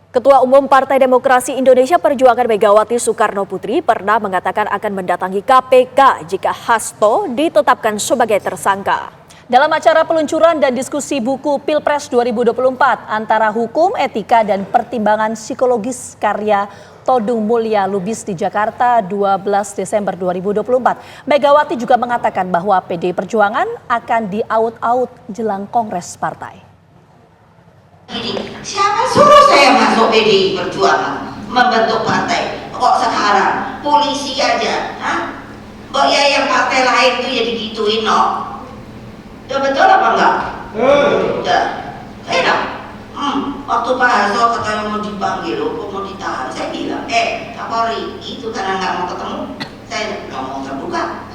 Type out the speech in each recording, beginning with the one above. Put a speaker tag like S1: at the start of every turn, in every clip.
S1: Ketua Umum Partai Demokrasi Indonesia Perjuangan Megawati Soekarno Putri pernah mengatakan akan mendatangi KPK jika Hasto ditetapkan sebagai tersangka. Dalam acara peluncuran dan diskusi buku Pilpres 2024 antara hukum, etika, dan pertimbangan psikologis karya Todung Mulya Lubis di Jakarta 12 Desember 2024, Megawati juga mengatakan bahwa PDI Perjuangan akan diaut-aut jelang Kongres Partai.
S2: Siapa suruh saya masuk PDI Perjuangan membentuk partai? Kok sekarang polisi aja, Kok ya yang partai lain tuh ya digituin, no? Ya betul apa enggak? Ya, enak. Waktu Pak Hasto katanya mau dipanggil, mau ditahan, saya bilang, Kapolri, itu karena nggak mau ketemu, saya ngomong terbuka.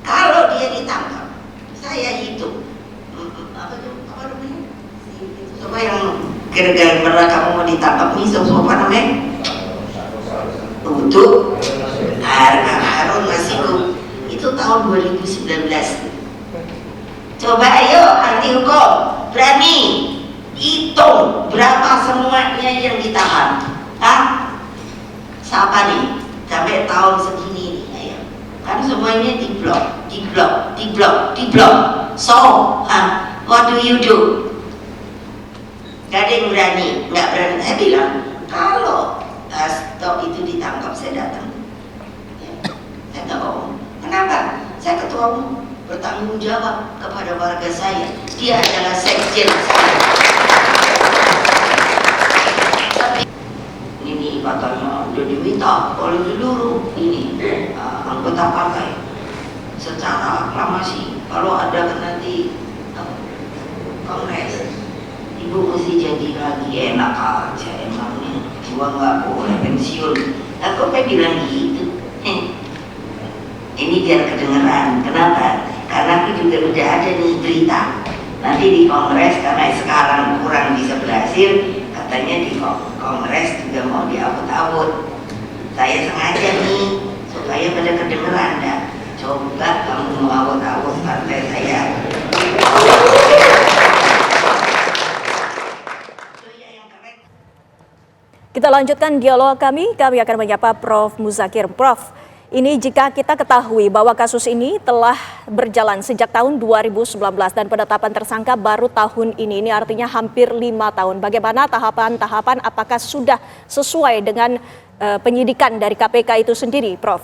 S2: Kalau dia ditangkap, saya hitung. Apa namanya? Coba yang gara-gara kamu mau ditangkap nih, apa namanya? Untuk Harun Masiku itu tahun 2019. Coba ayo anti hukum berani hitung berapa semuanya yang ditahan. Siapa nih sampai tahun segini nih, ayo. Kan semuanya diblok. So, what do you do? Gak ada yang berani, nggak berani. Saya bilang, kalau Hasto itu ditangkap, saya datang. Saya nggak bohong. Kenapa? Saya ketua umum, bertanggung jawab kepada warga saya. Dia adalah sekjen saya. Tapi ini katanya udah diminta oleh seluruh ini anggota partai secara aklamasi. Kalau ada nanti kongres, Ibu mesti jadi lagi, enak aja emangnya, gua nggak boleh pensiun. Aku bilang gitu. Ini biar kedengeran. Kenapa? Karena aku juga udah ada nih berita. Nanti di kongres, karena sekarang kurang bisa berhasil, katanya di kongres juga mau diaut-aut. Saya sengaja nih supaya pada kedengeran dah. Coba kamu mau aut-aut partai saya.
S1: Kita lanjutkan dialog kami akan menyapa Prof. Muzakir. Prof, ini jika kita ketahui bahwa kasus ini telah berjalan sejak tahun 2019 dan penetapan tersangka baru tahun ini artinya hampir 5 tahun. Bagaimana tahapan-tahapan, apakah sudah sesuai dengan penyidikan dari KPK itu sendiri, Prof?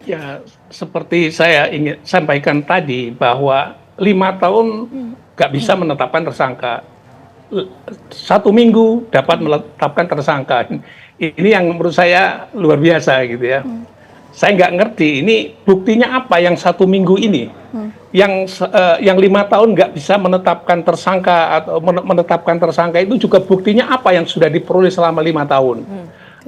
S3: Ya, seperti saya ingin sampaikan tadi bahwa 5 tahun nggak bisa menetapkan tersangka. 1 minggu dapat menetapkan tersangka. Ini yang menurut saya luar biasa gitu ya. Saya nggak ngerti ini buktinya apa yang 1 minggu ini, yang 5 tahun nggak bisa menetapkan tersangka atau menetapkan tersangka itu juga buktinya apa yang sudah diperoleh selama 5 tahun.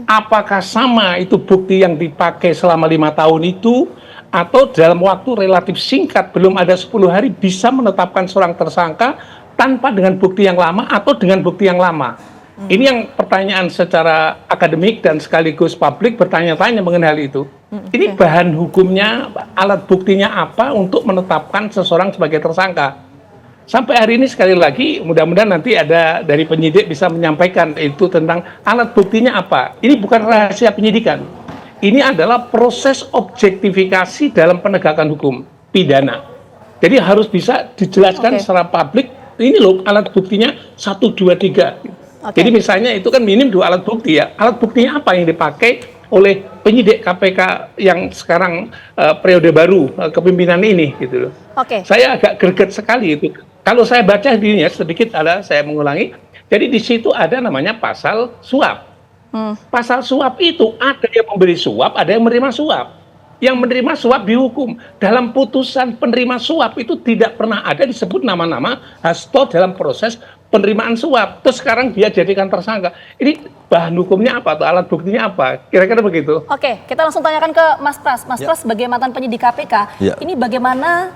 S3: Apakah sama itu bukti yang dipakai selama 5 tahun itu, atau dalam waktu relatif singkat belum ada 10 hari bisa menetapkan seorang tersangka tanpa dengan bukti yang lama atau dengan bukti yang lama. Ini yang pertanyaan secara akademik dan sekaligus publik bertanya-tanya mengenai hal itu. Ini bahan hukumnya, alat buktinya apa untuk menetapkan seseorang sebagai tersangka. Sampai hari ini sekali lagi mudah-mudahan nanti ada dari penyidik bisa menyampaikan itu tentang alat buktinya apa. Ini bukan rahasia penyidikan. Ini adalah proses objektifikasi dalam penegakan hukum pidana. Jadi harus bisa dijelaskan secara publik. Ini loh alat buktinya 1, 2, 3. Jadi misalnya itu kan minim 2 alat bukti ya. Alat buktinya apa yang dipakai oleh penyidik KPK yang sekarang periode baru kepemimpinan ini gitu loh. Saya agak greget sekali itu. Kalau saya baca dirinya sedikit saya mengulangi. Jadi di situ ada namanya pasal suap. Pasal suap itu ada yang memberi suap, ada yang menerima suap. Yang menerima suap dihukum. Dalam putusan penerima suap itu tidak pernah ada disebut nama-nama Hasto dalam proses penerimaan suap. Terus sekarang dia jadikan tersangka. Ini bahan hukumnya apa? Atau alat buktinya apa? Kira-kira begitu.
S1: Oke, kita langsung tanyakan ke Mas Pras. Mas Pras sebagai mantan penyidik KPK, ini bagaimana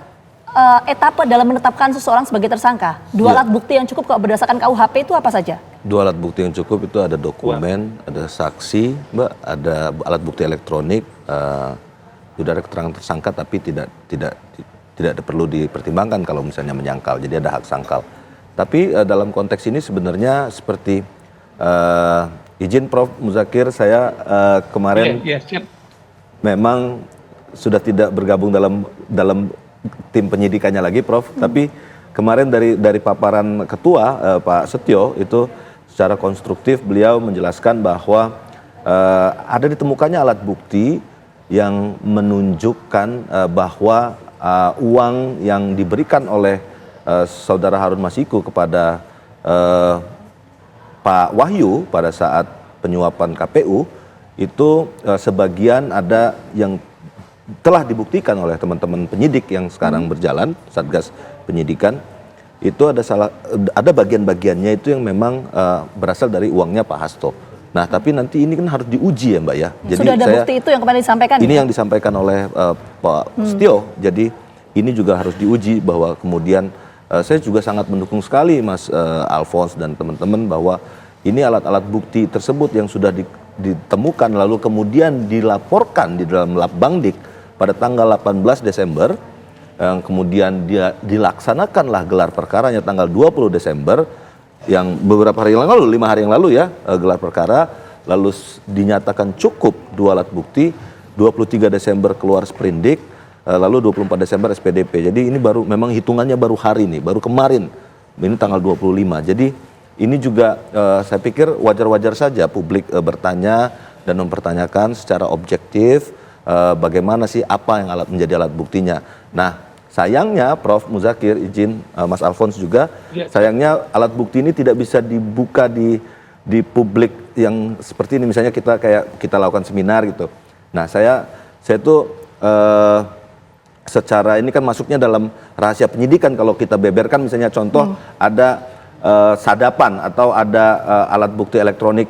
S1: etapa dalam menetapkan seseorang sebagai tersangka? 2 alat bukti yang cukup kalau berdasarkan KUHP itu apa saja?
S4: 2 alat bukti yang cukup itu ada dokumen, ada saksi, Mbak, ada alat bukti elektronik, sudah ada keterangan tersangka tapi tidak perlu dipertimbangkan kalau misalnya menyangkal, jadi ada hak sangkal. Tapi dalam konteks ini sebenarnya seperti izin Prof. Muzakir, saya kemarin
S3: siap.
S4: memang sudah tidak bergabung dalam tim penyidikannya lagi, Prof. Tapi kemarin dari paparan Ketua Pak Setio itu secara konstruktif beliau menjelaskan bahwa ada ditemukannya alat bukti yang menunjukkan bahwa uang yang diberikan oleh Saudara Harun Masiku kepada Pak Wahyu pada saat penyuapan KPU itu sebagian ada yang telah dibuktikan oleh teman-teman penyidik yang sekarang berjalan, Satgas Penyidikan, itu ada bagian-bagiannya itu yang memang berasal dari uangnya Pak Hasto. Nah, tapi nanti ini kan harus diuji ya, Mbak ya. Jadi
S1: sudah ada bukti itu yang kemarin disampaikan?
S4: Ini yang disampaikan oleh Pak Setio. Jadi ini juga harus diuji bahwa kemudian saya juga sangat mendukung sekali Mas Alphonse dan teman-teman bahwa ini alat-alat bukti tersebut yang sudah ditemukan lalu kemudian dilaporkan di dalam Labangdik pada tanggal 18 Desember, yang kemudian dia dilaksanakanlah gelar perkaranya tanggal 20 Desember, yang beberapa hari yang lalu, 5 hari yang lalu ya, gelar perkara, lalu dinyatakan cukup 2 alat bukti, 23 Desember keluar sprindik, lalu 24 Desember SPDP. Jadi ini baru, memang hitungannya baru hari ini, baru kemarin, ini tanggal 25. Jadi ini juga saya pikir wajar-wajar saja publik bertanya dan mempertanyakan secara objektif bagaimana sih apa yang menjadi alat buktinya. Nah, sayangnya Prof. Muzakir, izin Mas Alphonse juga, sayangnya alat bukti ini tidak bisa dibuka di publik yang seperti ini. Misalnya kita lakukan seminar gitu. Nah, saya itu secara ini kan masuknya dalam rahasia penyidikan. Kalau kita beberkan misalnya contoh ada sadapan atau ada alat bukti elektronik,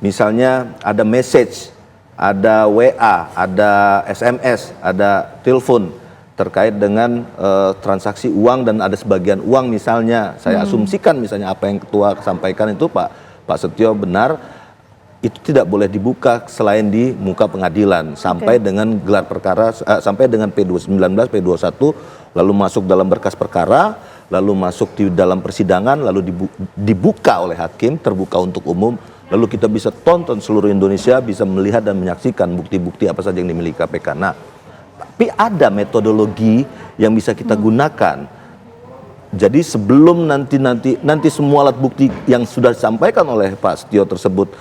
S4: misalnya ada message, ada WA, ada SMS, ada telepon terkait dengan transaksi uang dan ada sebagian uang misalnya, saya asumsikan misalnya apa yang Ketua sampaikan itu Pak Setio benar, itu tidak boleh dibuka selain di muka pengadilan sampai dengan gelar perkara, sampai dengan P19, P21, lalu masuk dalam berkas perkara, lalu masuk di dalam persidangan, lalu dibuka oleh hakim, terbuka untuk umum, lalu kita bisa tonton seluruh Indonesia, bisa melihat dan menyaksikan bukti-bukti apa saja yang dimiliki KPK. Nah, tapi ada metodologi yang bisa kita gunakan. Jadi sebelum nanti semua alat bukti yang sudah disampaikan oleh Pak Setio tersebut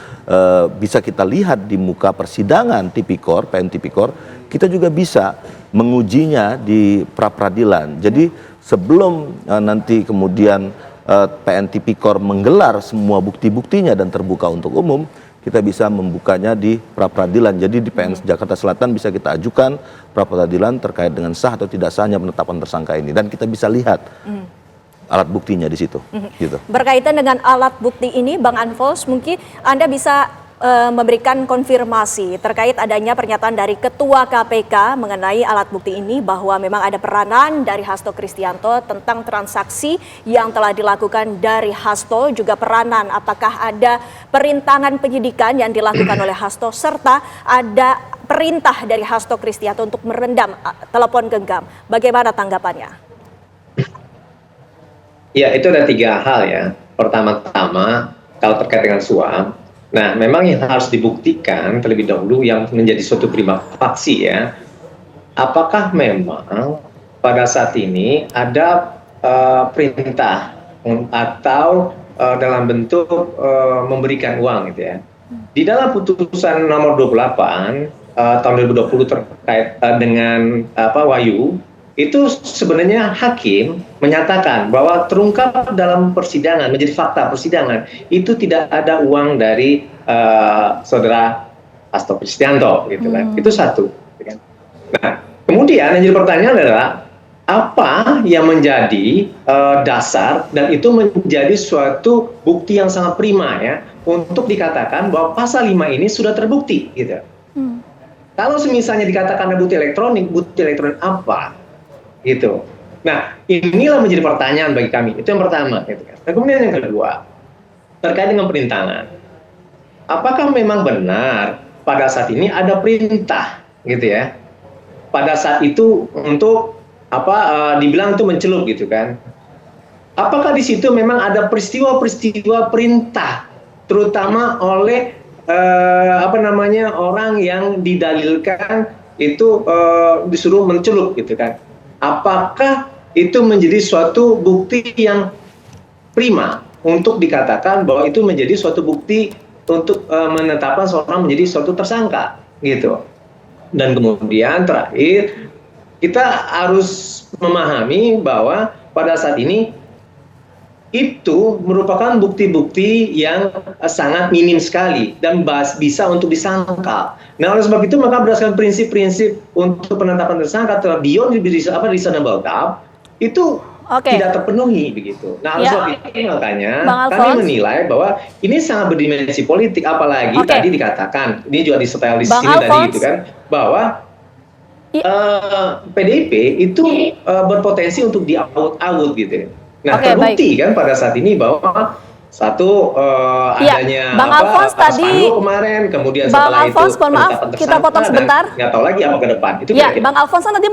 S4: bisa kita lihat di muka persidangan tipikor, PN tipikor, kita juga bisa mengujinya di pra-peradilan. Jadi sebelum nanti kemudian PN tipikor menggelar semua bukti-buktinya dan terbuka untuk umum, kita bisa membukanya di pra-peradilan. Jadi di PN Jakarta Selatan bisa kita ajukan pra-peradilan terkait dengan sah atau tidak sahnya penetapan tersangka ini, dan kita bisa lihat alat buktinya di situ. Gitu.
S1: Berkaitan dengan alat bukti ini, Bang Alphonse, mungkin Anda bisa memberikan konfirmasi terkait adanya pernyataan dari Ketua KPK mengenai alat bukti ini bahwa memang ada peranan dari Hasto Kristianto tentang transaksi yang telah dilakukan dari Hasto, juga peranan apakah ada perintangan penyidikan yang dilakukan oleh Hasto serta ada perintah dari Hasto Kristianto untuk merendam telepon genggam. Bagaimana tanggapannya?
S5: Ya, itu ada 3 hal ya. Pertama-tama, kalau terkait dengan suap, nah memang yang harus dibuktikan terlebih dahulu yang menjadi suatu prima facie ya, apakah memang pada saat ini ada perintah atau dalam bentuk memberikan uang gitu ya. Di dalam putusan nomor 28 tahun 2020 terkait dengan Wahyu, itu sebenarnya hakim menyatakan bahwa terungkap dalam persidangan, menjadi fakta persidangan, itu tidak ada uang dari saudara Hasto Kristianto, gitu kan. Itu satu. Nah, kemudian yang jadi pertanyaan adalah apa yang menjadi dasar dan itu menjadi suatu bukti yang sangat prima ya untuk dikatakan bahwa pasal 5 ini sudah terbukti, gitu. Kalau misalnya dikatakan ada bukti elektronik apa? Gitu. Nah, inilah menjadi pertanyaan bagi kami. Itu yang pertama. Gitu kan. Nah, kemudian yang kedua, terkait dengan perintangan. Apakah memang benar pada saat ini ada perintah, gitu ya? Pada saat itu untuk dibilang itu mencelup, gitu kan? apakah di situ memang ada peristiwa-peristiwa perintah, terutama oleh orang yang didalilkan itu disuruh mencelup gitu kan? Apakah itu menjadi suatu bukti yang prima untuk dikatakan bahwa itu menjadi suatu bukti untuk menetapkan seorang menjadi suatu tersangka gitu? Dan kemudian terakhir, kita harus memahami bahwa pada saat ini itu merupakan bukti-bukti yang sangat minim sekali dan bisa untuk disangkal. Nah, oleh sebab itu maka berdasarkan prinsip-prinsip untuk penetapan tersangka terhadap beyond reasonable doubt itu tidak terpenuhi begitu. Nah, oleh sebab itu makanya kami menilai bahwa ini sangat berdimensi politik, apalagi tadi dikatakan ini juga disetel di sini tadi gitu kan, bahwa PDIP itu berpotensi untuk di-out gitu. Nah, terbukti kan pada saat ini bahwa adanya
S1: Bang Alphonse tadi
S5: kemarin, kemudian
S1: Bang
S5: setelah
S1: Alphonse,
S5: itu
S1: mohon maaf, kita potong sebentar.
S5: Nggak tahu lagi apa ke depan. Itu
S1: Bang Alphonse tadi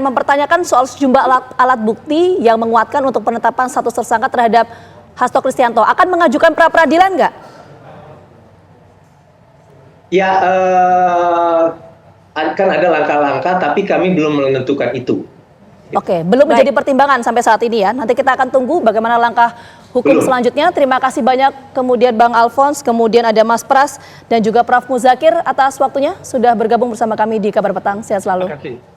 S1: mempertanyakan soal sejumlah alat bukti yang menguatkan untuk penetapan status tersangka terhadap Hasto Kristianto. Akan mengajukan pra peradilan nggak?
S5: Ya, kan ada langkah-langkah, tapi kami belum menentukan itu.
S1: Oke, belum menjadi pertimbangan sampai saat ini ya. Nanti kita akan tunggu bagaimana langkah hukum selanjutnya. Terima kasih banyak kemudian Bang Alphonse, kemudian ada Mas Pras dan juga Prof. Muzakir atas waktunya sudah bergabung bersama kami di Kabar Petang. Sehat selalu.
S3: Terima kasih.